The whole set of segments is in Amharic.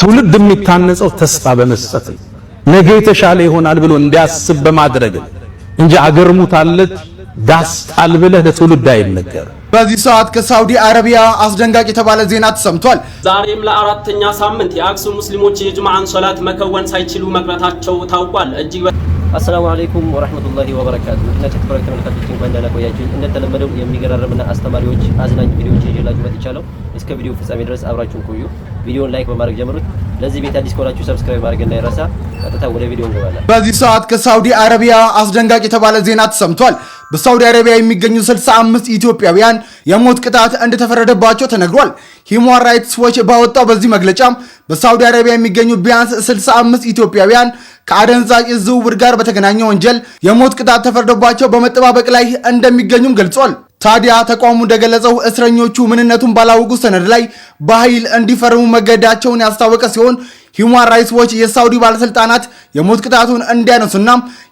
ትውልድ የሚታነጸው ተስፋ በመስጠት ነገ የተሻለ ይሆናል ብሎ እንዲያስብ በማድረግ እንጂ አገር ሙታለች ዳስ ጣል ብለህ ለትውልድ አይነገር። በዚህ ሰዓት ከሳውዲ አረቢያ አስደንጋጭ የተባለ ዜና ተሰምቷል። ዛሬም ለአራተኛ ሳምንት የአክሱም ሙስሊሞች የጁምዓን ሶላት መከወን ሳይችሉ መቅረታቸው ታውቋል። አሰላሙ አለይኩም ወራህመቱላሂ ወበረካቱ። ለተከበራችሁ ተመልካቾች እንኳን ደህና ቆያችሁ። እንደተለመደው የሚገራርምና አስተማሪዎች አዝናኝ ቪዲዮዎች ይዤላችሁ መጥቻለሁ። እስከ ቪዲዮ ፍጻሜ ድረስ አብራችሁን ቆዩ። ቪዲዮውን ላይክ በማድረግ ጀምሩት። ለዚህ ቤት አዲስ ከሆናችሁ ሰብስክራይብ ማድረግ እንዳይረሳ። ቀጥታ ወደ ቪዲዮ እንገባለን። በዚህ ሰዓት ከሳውዲ አረቢያ አስደንጋጭ የተባለ ዜና ተሰምቷል። በሳውዲ አረቢያ የሚገኙ 65 ኢትዮጵያውያን የሞት ቅጣት እንደተፈረደባቸው ተነግሯል። ሂውማን ራይትስ ዎች ባወጣው በዚህ መግለጫ በሳውዲ አረቢያ የሚገኙ ቢያንስ 65 ኢትዮጵያውያን ከአደንዛዥ ዝውውር ጋር በተገናኘ ወንጀል የሞት ቅጣት ተፈርዶባቸው በመጠባበቅ ላይ እንደሚገኙም ገልጿል። ታዲያ ተቋሙ እንደገለጸው እስረኞቹ ምንነቱን ባላወቁ ሰነድ ላይ በኃይል እንዲፈርሙ መገደዳቸውን ያስታወቀ ሲሆን ሂውማን ራይትስ ዎች የሳውዲ ባለስልጣናት የሞት ቅጣቱን እንዲያነሱና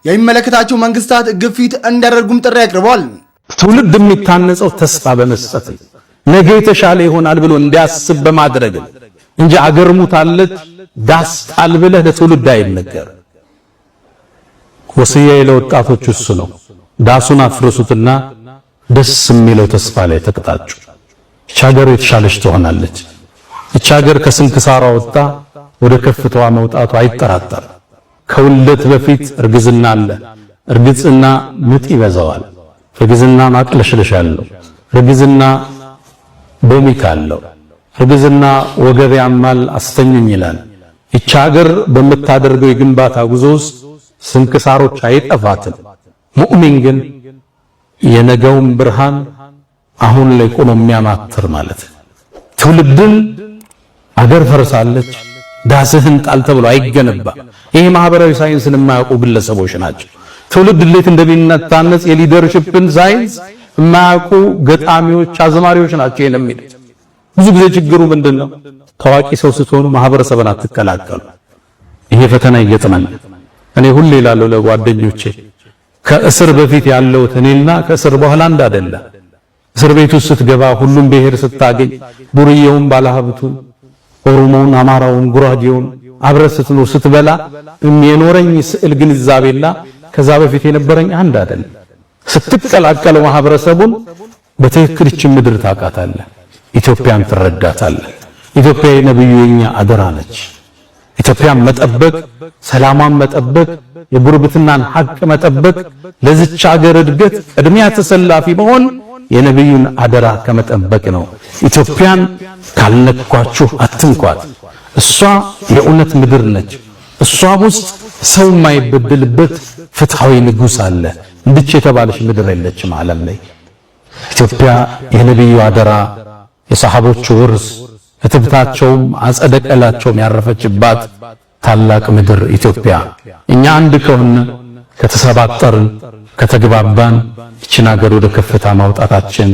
የሚመለከታቸው መንግስታት ግፊት እንዲያደርጉም ጥሪ አቅርበዋል። ትውልድ የሚታነጸው ተስፋ በመስጠት ነገ የተሻለ ይሆናል ብሎ እንዲያስብ በማድረግ እንጂ አገር ሙታለች ዳስ ጣል ብለህ ለትውልድ አይነገር። ወሲያዬ ለወጣቶች እሱ ነው። ዳሱን አፍርሱትና ደስ የሚለው ተስፋ ላይ ተቀጣጩ። እቺ ሀገር የተሻለች ትሆናለች። እቺ ሀገር ከስንክሳሯ ወጣ ወደ ከፍታዋ መውጣቱ አይጠራጠር። ከውልደት በፊት እርግዝና አለ። እርግዝና ምጥ ይበዛዋል። እርግዝና ማቅለሽለሽ አለው። እርግዝና ቦሚክ አለው። እርግዝና ወገብ ያማል አስተኝኝ ይላል። እቺ ሀገር በምታደርገው የግንባታ ጉዞ ውስጥ ስንክሳሮች አይጠፋትም። ሙእሚን ግን የነገውን ብርሃን አሁን ላይ ቆሞ የሚያማትር ማለት ትውልድን አገር ፈርሳለች ዳስህን ጣል ተብሎ አይገነባ። ይሄ ማህበራዊ ሳይንስን የማያውቁ ግለሰቦች ናቸው። ትውልድ እንዴት እንደሚነታነጽ የሊደርሺፕን ሳይንስ የማያውቁ ገጣሚዎች፣ አዝማሪዎች ናቸው የሚሉት። ብዙ ጊዜ ችግሩ ምንድነው? ታዋቂ ሰው ስትሆኑ ማህበረሰብን አትከላከሉ። ይሄ ፈተና ይገጥመናል። እኔ ሁሌ እላለሁ ለጓደኞቼ ከእስር በፊት ያለው እኔና ከእስር በኋላ እንዳደለ። እስር ቤት ውስጥ ስትገባ ሁሉም ብሔር ስታገኝ ቡርዬውን፣ ባለሀብቱን፣ ኦሮሞውን፣ አማራውን፣ ጉራጌውን አብረህ ስትኖር ስትበላ የኖረኝ ስዕል ግንዛቤና ከዛ በፊት የነበረኝ አንድ አይደለም። ስትቀላቀለው ማህበረሰቡን በትክክል እቺ ምድር ታውቃታለህ። ኢትዮጵያን ትረዳታለህ። ኢትዮጵያ የነብዩ የኛ አደራ ነች። ኢትዮጵያን መጠበቅ፣ ሰላሟን መጠበቅ፣ የጉርብትናን ሐቅ መጠበቅ፣ ለዚች ሀገር እድገት ቅድሚያ ተሰላፊ መሆን የነብዩን አደራ ከመጠበቅ ነው። ኢትዮጵያን ካልነኳችሁ አትንኳት። እሷ የእውነት ምድር ነች። እሷ ውስጥ ሰው የማይበደልበት ፍትሃዊ ንጉስ አለ። እንድች የተባለች ምድር የለችም ዓለም ላይ። ኢትዮጵያ የነብዩ አደራ የሰሃቦቹ ውርስ እትብታቸውም አጸደቀላቸውም ያረፈችባት ታላቅ ምድር ኢትዮጵያ። እኛ አንድ ከሆነ ከተሰባጠርን ከተግባባን እቺን ሀገር ወደ ከፍታ ማውጣታችን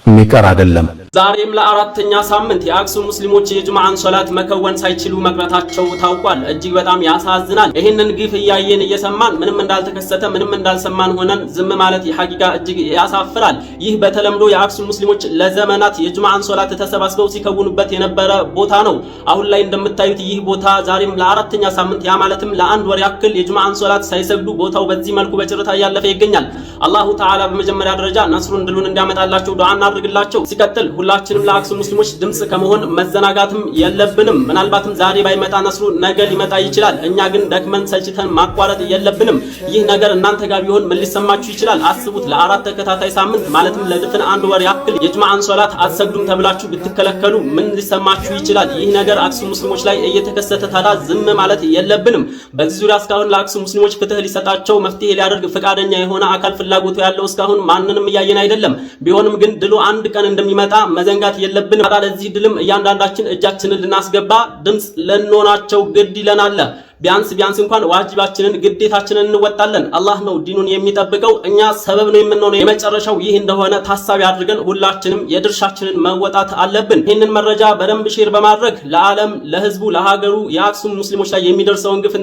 የሚቀር አይደለም። ዛሬም ለአራተኛ ሳምንት የአክሱም ሙስሊሞች የጁምዓን ሶላት መከወን ሳይችሉ መቅረታቸው ታውቋል። እጅግ በጣም ያሳዝናል። ይህንን ግፍ እያየን እየሰማን ምንም እንዳልተከሰተ ምንም እንዳልሰማን ሆነን ዝም ማለት የሐቂቃ እጅግ ያሳፍራል። ይህ በተለምዶ የአክሱም ሙስሊሞች ለዘመናት የጁምዓን ሶላት ተሰባስበው ሲከውኑበት የነበረ ቦታ ነው። አሁን ላይ እንደምታዩት ይህ ቦታ ዛሬም ለአራተኛ ሳምንት ያ ማለትም ለአንድ ወር ያክል የጁምዓን ሶላት ሳይሰግዱ ቦታው በዚህ መልኩ በጭርታ እያለፈ ይገኛል። አላሁ ተዓላ በመጀመሪያ ደረጃ ነስሩን ድሉን እንዲያመጣላቸው ዱዓ እናድርግላቸው። ሲቀጥል ሁላችንም ለአክሱም ሙስሊሞች ድምጽ ከመሆን መዘናጋትም የለብንም። ምናልባትም ዛሬ ባይመጣ ነስሩ ነገ ሊመጣ ይችላል። እኛ ግን ደክመን ሰጭተን ማቋረጥ የለብንም። ይህ ነገር እናንተ ጋር ቢሆን ምን ሊሰማችሁ ይችላል? አስቡት። ለአራት ተከታታይ ሳምንት ማለትም ለድፍን አንድ ወር ያክል የጁምዓን ሶላት አትሰግዱም ተብላችሁ ብትከለከሉ ምን ሊሰማችሁ ይችላል? ይህ ነገር አክሱም ሙስሊሞች ላይ እየተከሰተ ታዲያ ዝም ማለት የለብንም። በዚህ ዙሪያ እስካሁን ለአክሱም ሙስሊሞች ፍትህ ሊሰጣቸው መፍትሄ ሊያደርግ ፈቃደኛ የሆነ አካል ፍላጎቱ ያለው እስካሁን ማንንም እያየን አይደለም። ቢሆንም ግን ድሉ አንድ ቀን እንደሚመጣ መዘንጋት የለብንም። ታዲያ ለዚህ ድልም እያንዳንዳችን እጃችንን ልናስገባ ድምጽ ለኖናቸው ግድ ይለናል። ቢያንስ እንኳን ዋጅባችንን ግዴታችንን እንወጣለን። አላህ ነው ዲኑን የሚጠብቀው፣ እኛ ሰበብ ነው የምንሆነው። የመጨረሻው ይህ እንደሆነ ታሳቢ አድርገን ሁላችንም የድርሻችንን መወጣት አለብን። ይህንን መረጃ በደንብ ሼር በማድረግ ለዓለም፣ ለህዝቡ፣ ለሀገሩ የአክሱም ሙስሊሞች ላይ የሚደርሰውን ግፍ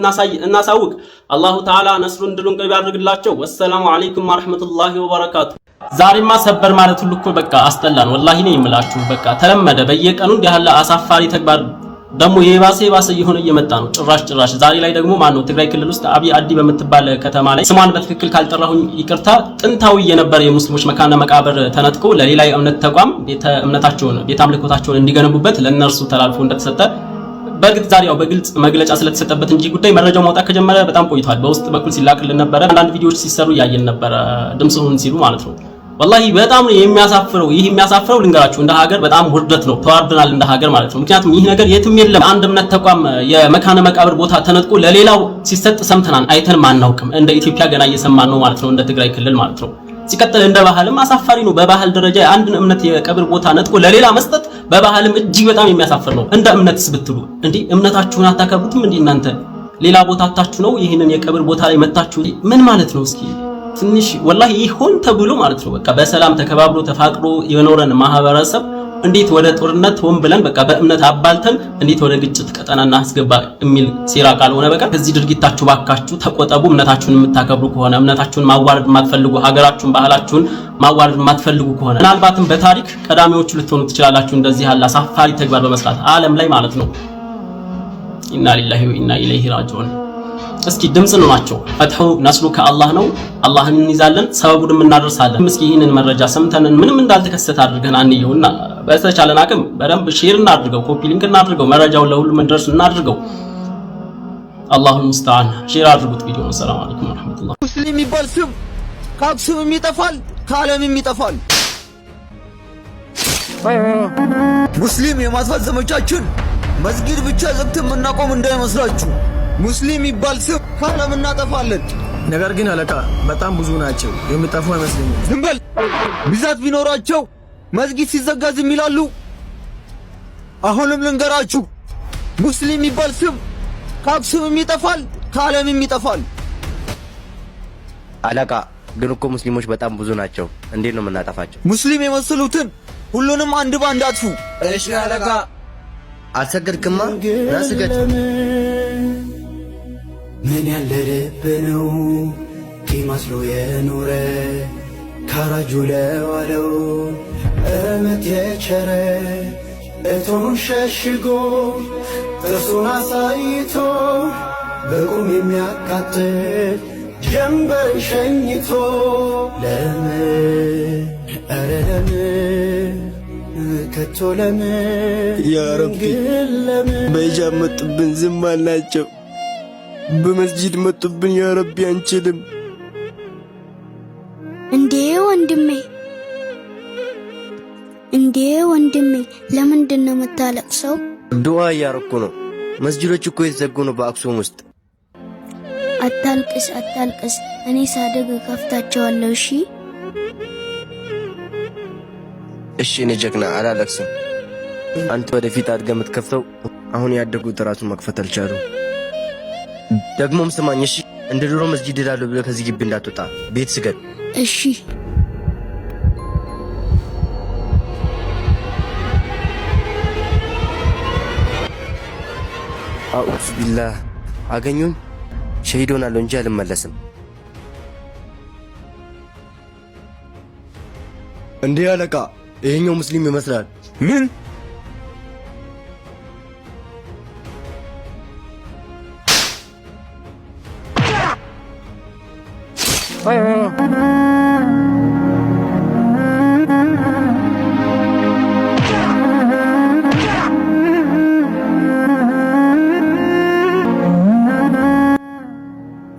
እናሳውቅ። አላሁ ተዓላ ነስሩን ድሉን ቅርብ ያድርግላቸው። ወሰላሙ አለይኩም ወራህመቱላሂ ወበረካቱ። ዛሬማ ሰበር ማለት ሁሉ እኮ በቃ አስጠላን። ወላሂ ነው የምላችሁ። በቃ ተለመደ። በየቀኑ እንዲህ ያለ አሳፋሪ ተግባር ደግሞ የባሰ እየሆነ እየመጣ ነው። ጭራሽ ዛሬ ላይ ደግሞ ማን ነው ትግራይ ክልል ውስጥ አብይ አዲ በምትባል ከተማ ላይ ስሟን በትክክል ካልጠራሁኝ ይቅርታ፣ ጥንታዊ የነበረ የሙስሊሞች መካነ መቃብር ተነጥቆ ለሌላ የእምነት ተቋም ቤተ አምልኮታቸውን እንዲገነቡበት ለነርሱ ተላልፎ እንደተሰጠ በግልጽ ዛሬ ያው በግልጽ መግለጫ ስለተሰጠበት እንጂ ጉዳይ መረጃው ማውጣት ከጀመረ በጣም ቆይቷል። በውስጥ በኩል ሲላክልን ነበረ። አንዳንድ ቪዲዮዎች ሲሰሩ ያየን ነበረ፣ ድምጽውን ሲሉ ማለት ነው። ወላሂ በጣም የሚያሳፍረው ይህ የሚያሳፍረው ልንገራችሁ፣ እንደ ሀገር በጣም ውርደት ነው። ተዋርደናል እንደ ሀገር ማለት ነው። ምክንያቱም ይህ ነገር የትም የለም። አንድ እምነት ተቋም የመካነ መቃብር ቦታ ተነጥቆ ለሌላው ሲሰጥ ሰምተናል፣ አይተንም አናውቅም። እንደ ኢትዮጵያ ገና እየሰማን ነው ማለት ነው፣ እንደ ትግራይ ክልል ማለት ነው። ሲቀጥል እንደ ባህልም አሳፋሪ ነው። በባህል ደረጃ አንድን እምነት የቀብር ቦታ ነጥቆ ለሌላ መስጠት በባህልም እጅግ በጣም የሚያሳፍር ነው። እንደ እምነትስ ብትሉ እንዴ እምነታችሁን አታከብሩትም እንዴ እናንተ? ሌላ ቦታ አታችሁ ነው ይህንን የቀብር ቦታ ላይ መታችሁ ምን ማለት ነው? እስኪ ትንሽ ወላሂ ይሆን ተብሎ ማለት ነው። በቃ በሰላም ተከባብሮ ተፋቅሮ የኖረን ማህበረሰብ እንዴት ወደ ጦርነት ሆን ብለን በቃ በእምነት አባልተን እንዴት ወደ ግጭት ቀጠና እናስገባ የሚል ሴራ ካልሆነ በቃ ከዚህ ድርጊታችሁ ባካችሁ ተቆጠቡ። እምነታችሁን የምታከብሩ ከሆነ እምነታችሁን ማዋረድ የማትፈልጉ ሀገራችሁን ባህላችሁን ማዋረድ የማትፈልጉ ከሆነ ምናልባትም በታሪክ ቀዳሚዎቹ ልትሆኑ ትችላላችሁ። እንደዚህ ያለ አሳፋሪ ተግባር በመስራት ዓለም ላይ ማለት ነው። ኢና ሊላሂ ወኢና ኢለይሂ ራጂዑን። እስኪ ድምጽ ነው ናቸው ፈትሑ ነስሩ ከአላህ ነው። አላህን እንይዛለን፣ ሰበቡንም እናደርሳለን። እስኪ ይህንን መረጃ ሰምተን ምንም እንዳልተከሰተ አድርገን አንየውና በተቻለን አቅም በደንብ ሼር እናድርገው፣ ኮፒ ሊንክ እናድርገው፣ መረጃውን ለሁሉም እንድረስ እናድርገው። አላሁል ሙስተዓን። ሼር አድርጉት ቪዲዮ። ሰላም አለይኩም ወራህመቱላህ። ሙስሊም የሚባል ስም ከአክሱምም ይጠፋል ከዓለምም ይጠፋል። ሙስሊም የማጥፋት ዘመቻችን መስጊድ ብቻ ዘግተን የምናቆም እንዳይመስላችሁ። ሙስሊም የሚባል ስም ከዓለም እናጠፋለን። ነገር ግን አለቃ በጣም ብዙ ናቸው፣ የሚጠፉ አይመስለኝም። ዝም በል። ብዛት ቢኖራቸው መስጊድ ሲዘጋ ዝም ይላሉ? አሁንም ልንገራችሁ፣ ሙስሊም የሚባል ስም ከአክሱምም ይጠፋል ከዓለምም ይጠፋል። አለቃ ግን እኮ ሙስሊሞች በጣም ብዙ ናቸው፣ እንዴት ነው የምናጠፋቸው? ሙስሊም የመሰሉትን ሁሉንም አንድ ባንድ አጥፉ። እሺ አለቃ። አልሰገድክማ ናስገድ። ምን ያለልብ ነው ቂማስሎ የኖረ ካራጁ ለዋለው እመት የቸረ እቶኑን ሸሽጎ ጥርሱን አሳይቶ በቁም የሚያቃጥል ጀንበር ሸኝቶ ለምን ኧረ ለምን ከቶ ለምን ያ ረቢ በሂጃብ መጡብን ዝም አልናቸው፣ በመስጂድ መጡብን ያ ረቢ አንችልም። እንዴ ወንድሜ ለምንድን ነው የምታለቅሰው? ዱዓ እያረኩ ነው። መስጂዶች እኮ የተዘጉ ነው በአክሱም ውስጥ። አታልቅስ፣ እኔ ሳደግ ከፍታቸዋለሁ። እሺ እኔ ጀግና አላለቅስም። አንተ ወደፊት አድገህ የምትከፍተው አሁን ያደጉት ራሱን መክፈት አልቻሉ። ደግሞም ስማኝ እሺ፣ እንደ ድሮ መስጂድ እላለሁ ብለህ ከዚህ ግቢ እንዳትወጣ፣ ቤት ስገድ እሺ። አኡዝ ቢላህ አገኙኝ፣ ሸሂድ ሆናለሁ እንጂ አልመለስም። እንዴ አለቃ፣ ይሄኛው ሙስሊም ይመስላል። ምን?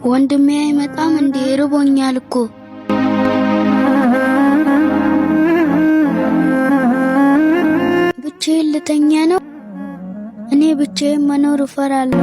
ወንድሜ አይመጣም እንዴ? ርቦኛል እኮ። ብቻዬን ልተኛ ነው? እኔ ብቻዬን መኖር እፈራለሁ።